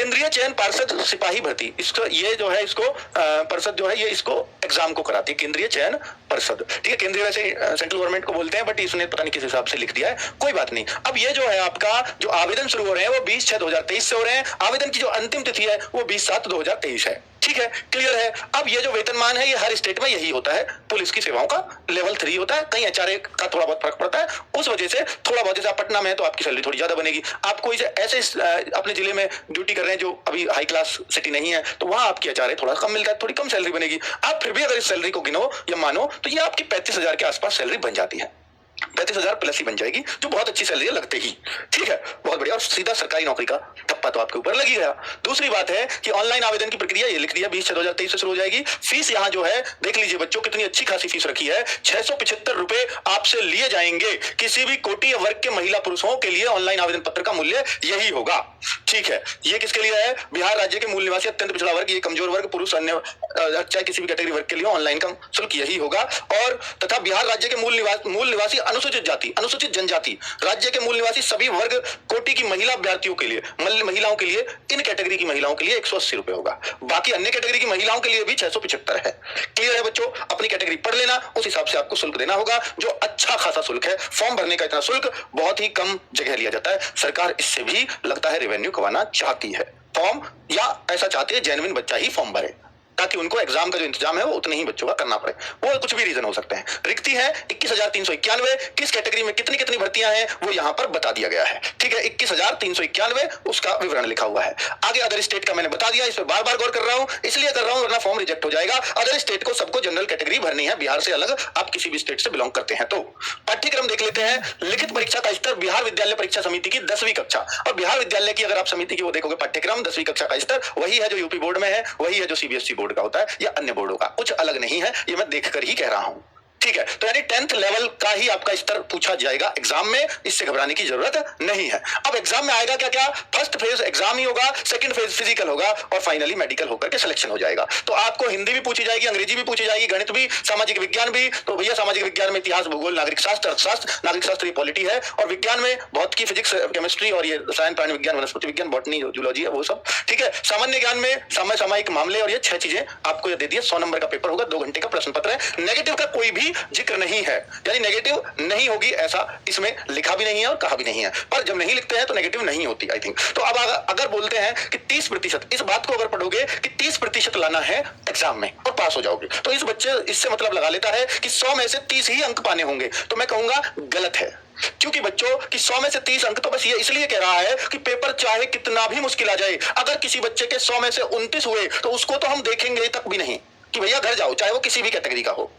केंद्रीय चयन पार्षद सिपाही भर्ती, इसको ये जो है इसको परिषद जो है ये इसको एग्जाम को कराती है, केंद्रीय चयन परिषद। ठीक है, केंद्रीय वैसे सेंट्रल गवर्नमेंट को बोलते हैं, बट इसने पता नहीं किस हिसाब से लिख दिया है, कोई बात नहीं। अब ये जो है आपका जो आवेदन शुरू हो रहे हैं वो 20/6/2023 से हो रहे हैं। आवेदन की जो अंतिम तिथि है वो 20/7/2023 है। ठीक है, क्लियर है। अब ये जो वेतनमान है ये हर स्टेट में यही होता है, पुलिस की सेवाओं का लेवल 3 होता है, कहीं एचआरए का थोड़ा बहुत फर्क पड़ता है, उस वजह से थोड़ा बहुत, जैसे आप पटना में है तो आपकी सैलरी थोड़ी ज्यादा बनेगी। आप कोई ऐसे अपने जिले में ड्यूटी कर रहे हैं जो अभी हाई क्लास सिटी नहीं है, तो वहां आपकी एचआरए थोड़ा कम मिलता है, थोड़ी कम सैलरी बनेगी। आप फिर भी अगर इस सैलरी को गिनो या मानो तो ये आपकी 35,000 के आसपास सैलरी बन जाती है, 35,000 प्लस ही बन जाएगी, जो बहुत अच्छी सैलरी है लगते ही। ठीक है, बहुत बढ़िया, और सीधा सरकारी नौकरी का ठप्पा तो आपके ऊपर लग ही गया। दूसरी बात है कि ऑनलाइन आवेदन की प्रक्रिया ये लिख दिया 20/6/2023 से शुरू हो जाएगी। फीस यहाँ जो है देख लीजिए बच्चों, कितनी अच्छी खासी फीस रखी है, 675 रुपए आपसे लिए जाएंगे। किसी भी कोटि या वर्ग के महिला पुरुषों के लिए ऑनलाइन आवेदन पत्र का मूल्य यही होगा। ठीक है, ये किसके लिए है? बिहार राज्य के मूल निवासी, अत्यंत पिछड़ा वर्ग, ये कमजोर वर्ग, पुरुष, अन्य चाहे किसी भी कैटेगरी वर्ग के लिए ऑनलाइन का शुल्क यही होगा। और तथा बिहार राज्य के मूल निवासी अनुसूचित जाति, अनुसूचित जनजाति, राज्य के मूल निवासी सभी वर्ग कोटि की महिला अभ्यर्थियों के लिए, महिलाओं के लिए, इन कैटेगरी की महिलाओं के लिए 180 रुपए होगा। बाकी अन्य कैटेगरी की महिलाओं के लिए भी 675 है। क्लियर है बच्चों? अपनी कैटेगरी पढ़ लेना, उस हिसाब से आपको शुल्क देना होगा, जो अच्छा खासा शुल्क है। फॉर्म भरने का इतना शुल्क बहुत ही कम जगह लिया जाता है। सरकार इससे भी लगता है रेवेन्यू कमाना चाहती है, फॉर्म, या ऐसा चाहती है जेन्युइन बच्चा ही फॉर्म भरे, ताकि उनको एग्जाम का जो इंतजाम है वो उतने ही बच्चों का करना पड़े। वो कुछ भी रीजन हो सकते हैं। रिक्ति है 21,391, किस कैटेगरी में कितनी कितनी भर्तियां हैं वो यहाँ पर बता दिया गया है। ठीक है, 21,391 उसका विवरण लिखा हुआ है। आगे अदर स्टेट का मैंने बता दिया, इस पर बार बार गौर कर रहा हूं, इसलिए कर रहा हूं वरना फॉर्म रिजेक्ट हो जाएगा। अदर स्टेट को सबको जनरल कैटेगरी भरनी है, बिहार से अलग आप किसी भी स्टेट से बिलोंग करते हैं तो। पाठ्यक्रम देख लेते हैं। लिखित परीक्षा का स्तर बिहार विद्यालय परीक्षा समिति की 10वीं कक्षा, और बिहार विद्यालय की अगर आप समिति की वो देखोगे पाठ्यक्रम 10वीं कक्षा का स्तर वही है जो यूपी बोर्ड में है, वही है जो सीबीएसई बोर्ड का होता है या अन्य बोर्डों का, कुछ अलग नहीं है, ये मैं देखकर ही कह रहा हूं। ठीक है, तो यानी 10th लेवल का ही आपका स्तर पूछा जाएगा एग्जाम में, इससे घबराने की जरूरत नहीं है। अब एग्जाम में आएगा क्या क्या? फर्स्ट फेज एग्जाम ही होगा, सेकंड फेज फिजिकल होगा, और फाइनली मेडिकल होकर के सिलेक्शन हो जाएगा। तो आपको हिंदी भी पूछी जाएगी, अंग्रेजी भी पूछी जाएगी, गणित भी, सामाजिक विज्ञान भी। तो भैया सामाजिक विज्ञान में इतिहास, भूगोल, नागरिक शास्त्र, अर्थशास्त्र, नागरिक शास्त्र ये पॉलिटी है, और विज्ञान में भौतिकी, फिजिक्स, केमिस्ट्री, और ये रसायन, प्राणी विज्ञान, वनस्पति विज्ञान, बॉटनी, जूलॉजी है वो सब। ठीक है, सामान्य ज्ञान में सामायिक मामले, और ये 6 चीजें आपको दे दी है। 100 नंबर का पेपर होगा, 2 घंटे का प्रश्न पत्र है। नेगेटिव का कोई भी जिक्र नहीं है, यानी नेगेटिव नहीं होगी ऐसा इसमें लिखा भी नहीं है और कहा भी नहीं है, पर जब नहीं लिखते हैं तो नेगेटिव नहीं होती आई थिंक। तो अब अगर बोलते हैं कि 30%, इस बात को अगर पढ़ोगे कि 30% लाना है एग्जाम में और पास हो जाओगे, तो इस बच्चे इससे मतलब लगा लेता है कि 100 में से 30 ही अंक पाने होंगे। तो मैं कहूंगा गलत है, क्योंकि बच्चों कि 100 में से 30 अंक तो बस ये इसलिए कह रहा है कि पेपर चाहे कितना भी मुश्किल आ जाए, अगर किसी बच्चे के 100 में से 29 हुए तो उसको तो हम देखेंगे तक भी नहीं कि भैया घर जाओ, चाहे वो किसी भी कैटेगरी का हो।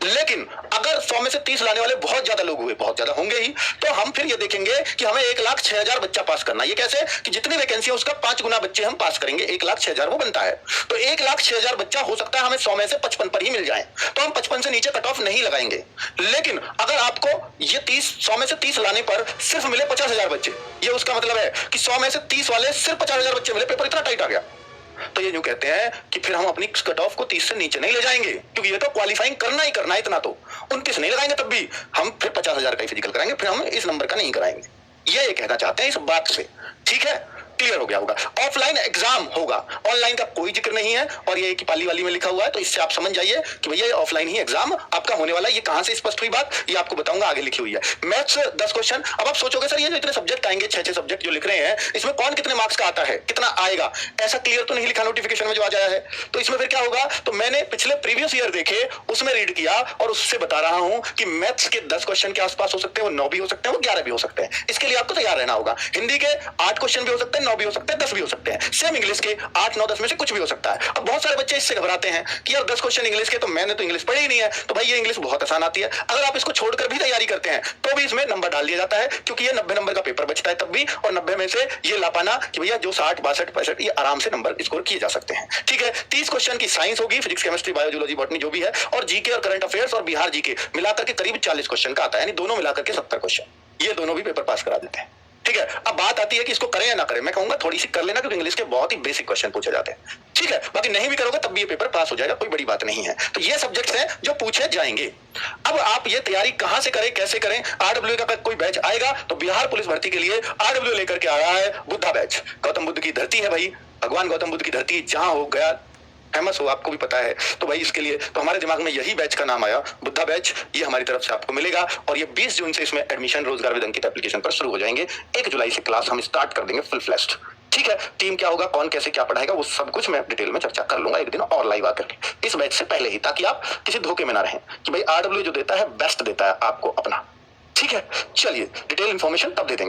लेकिन अगर 100 में से 30 लाने वाले बहुत ज्यादा लोग हुए, बहुत ज्यादा होंगे ही, तो हम फिर ये देखेंगे कि हमें 1,06,000 बच्चा पास करना। ये कैसे? कि जितनी वैकेंसी है उसका 5 गुना बच्चे हम पास करेंगे, 1,06,000 वो बनता है। तो 1,06,000 बच्चा हो सकता है हमें 100 में से 55 पर ही मिल जाए, तो हम 55 से नीचे कट ऑफ नहीं लगाएंगे। लेकिन अगर आपको ये 100 में से 30 लाने पर सिर्फ मिले 50,000 बच्चे, ये उसका मतलब है कि 100 में से 30 वाले सिर्फ 50,000 बच्चे मिले, पेपर इतना टाइट आ गया, तो ये यूं कहते हैं कि फिर हम अपनी कट ऑफ को 30 से नीचे नहीं ले जाएंगे, क्योंकि ये तो क्वालिफाइंग करना ही करना है, इतना तो 29 नहीं लगाएंगे, तब भी हम फिर 50,000 का ही फिजिकल कराएंगे, फिर हम इस नंबर का नहीं कराएंगे। ये कहना चाहते हैं इस बात से। ठीक है, क्लियर हो गया होगा। ऑफलाइन एग्जाम होगा, ऑनलाइन का कोई जिक्र नहीं है, और ये की पाली वाली में लिखा हुआ है, तो इससे आप समझ जाइए कि भैया ऑफलाइन ही एग्जाम आपका होने वाला है। ये कहां से स्पष्ट हुई बात, ये आपको बताऊंगा, आगे लिखी हुई है। Maths 10 question. अब आप सोचोगे सर ये जो इतने सब्जेक्ट आएंगे, 6 सब्जेक्ट जो लिख रहे हैं, इसमें कौन कितने मार्क्स का आता है, कितना आएगा, ऐसा क्लियर तो नहीं लिखा नोटिफिकेशन में जो आ जाया है। तो इसमें फिर क्या होगा? तो मैंने पिछले प्रीवियस ईयर देखे, उसमें रीड किया, और उससे बता रहा हूं कि मैथ्स के 10 क्वेश्चन के आसपास हो सकते हैं, वो 9 भी हो सकते हैं, वो 11 भी हो सकते हैं। इसके लिए आपको तैयार रहना होगा। हिंदी के 8 क्वेश्चन भी हो सकते हैं, 9 भी हो सकते हैं, 10 भी हो सकते हैं। सेम इंग्लिश के 8, 9, 10 में से कुछ भी हो सकता है। अब बहुत सारे बच्चे इससे घबराते हैं कि यार 10 क्वेश्चन इंग्लिश के, तो मैंने तो इंग्लिश पढ़ी ही नहीं है, तो भाई ये इंग्लिश बहुत आसान आती है। अगर आप इसको छोड़कर भी तैयारी करते हैं तो भी इसमें नंबर डाल दिया जाता है, क्योंकि ये 90 नंबर का पेपर बचता है तब भी, और 90 में से ये ला पाना कि भैया जो 60, 62, 65 ये आराम से नंबर स्कोर किए जा सकते हैं। ठीक है, 30 क्वेश्चन की साइंस होगी, फिजिक्स, केमिस्ट्री, बायोलॉजी, बॉटनी जो भी है, और जीके और करंट अफेयर्स और बिहार जीके मिलाकर के करीब 40 क्वेश्चन का आता है, यानी दोनों मिलाकर के 70 क्वेश्चन, ये दोनों भी पेपर पास करा देते हैं। ठीक है, अब बात आती है कि इसको करें या ना करें। मैं कहूंगा थोड़ी सी कर लेना, क्योंकि इंग्लिश के बहुत ही बेसिक क्वेश्चन पूछे जाते हैं। ठीक है, बाकी नहीं भी करोगे तब भी ये पेपर पास हो जाएगा, कोई बड़ी बात नहीं है। तो ये सब्जेक्ट्स हैं जो पूछे जाएंगे। अब आप ये तैयारी कहां से करें, कैसे करें? आरडब्ल्यू का कोई बैच आएगा तो बिहार पुलिस भर्ती के लिए आरडब्ल्यू लेकर के आ रहा है बुद्धा बैच। गौतम बुद्ध की धरती है भाई, भगवान गौतम बुद्ध की धरती, जहां हो गया फेमस हो, आपको भी पता है। तो भाई इसके लिए तो हमारे दिमाग में यही बैच का नाम आया, बुद्धा बैच। ये हमारी तरफ से आपको मिलेगा और ये 20 जून से इसमें एडमिशन रोजगार विद अंकित एप्लीकेशन पर शुरू हो जाएंगे। 1 जुलाई से क्लास हम स्टार्ट कर देंगे फुल फ्लैश्ड। ठीक है, टीम क्या होगा, कौन कैसे क्या पढ़ाएगा, वो सब कुछ मैं डिटेल में चर्चा कर लूंगा एक दिन और लाइव आकर के, इस बैच से पहले ही, ताकि आप किसी धोखे में ना रहें कि भाई आरडब्ल्यू जो देता है बेस्ट देता है आपको अपना। ठीक है, चलिए डिटेल इन्फॉर्मेशन तब दे देंगे।